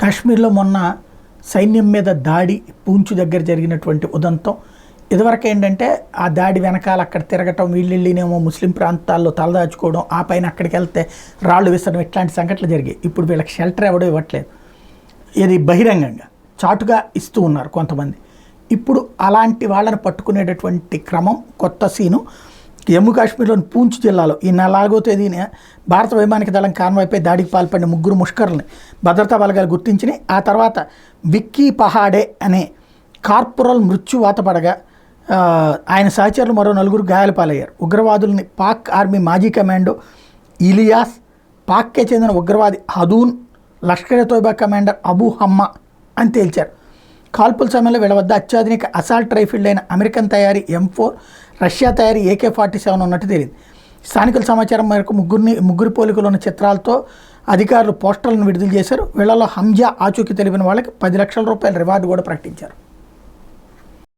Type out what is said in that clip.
కాశ్మీర్లో మొన్న సైన్యం మీద దాడి పూంచు దగ్గర జరిగినటువంటి ఉదంతం ఇదివరకు ఏంటంటే ఆ దాడి వెనకాల అక్కడ తిరగటం వీళ్ళేమో ముస్లిం ప్రాంతాల్లో తలదాచుకోవడం ఆ పైన అక్కడికి వెళ్తే రాళ్ళు విసరడం ఇట్లాంటి సంఘటనలు జరిగాయి. ఇప్పుడు వీళ్ళకి షెల్టర్ ఎవడో ఇవ్వట్లేదు, ఇది బహిరంగంగా చాటుగా ఇస్తూ ఉన్నారు కొంతమంది. ఇప్పుడు అలాంటి వాళ్ళని పట్టుకునేటటువంటి క్రమం కొత్త సీను జమ్మూ కాశ్మీర్లోని పూంచ్ జిల్లాలో ఈ 4వ తేదీన భారత వైమానిక దళం కాన్వాయ్పై దాడికి పాల్పడిన 3 ముష్కరుల్ని భద్రతా బలగాలు గుర్తించినాయి. ఆ తర్వాత విక్కీ పహాడే అనే కార్పొరల్ మృత్యువాత పడగా ఆయన సహచరులు మరో 4 గాయాల పాలయ్యారు. ఉగ్రవాదుల్ని పాక్ ఆర్మీ మాజీ కమాండో ఇలియాస్, పాక్కే చెందిన ఉగ్రవాది హదూన్, లష్కర్ తోయిబా కమాండర్ అబూ హమ్మా అని తేల్చారు. కాల్పుల సమయంలో వీళ్ళ వద్ద అత్యాధునిక అసాల్ట్ రైఫిల్ అయిన అమెరికన్ తయారీ M4, రష్యా తయారీ AK-47 ఉన్నట్టు తేలింది. స్థానికుల సమాచారం మేరకు ముగ్గురు పోలికలు ఉన్న చిత్రాలతో అధికారులు పోస్టర్లను విడుదల చేశారు. వీళ్ళలో హంజా ఆచూకీ తెలిపిన వాళ్ళకి 10 లక్షల రూపాయల రివార్డు కూడా ప్రకటించారు.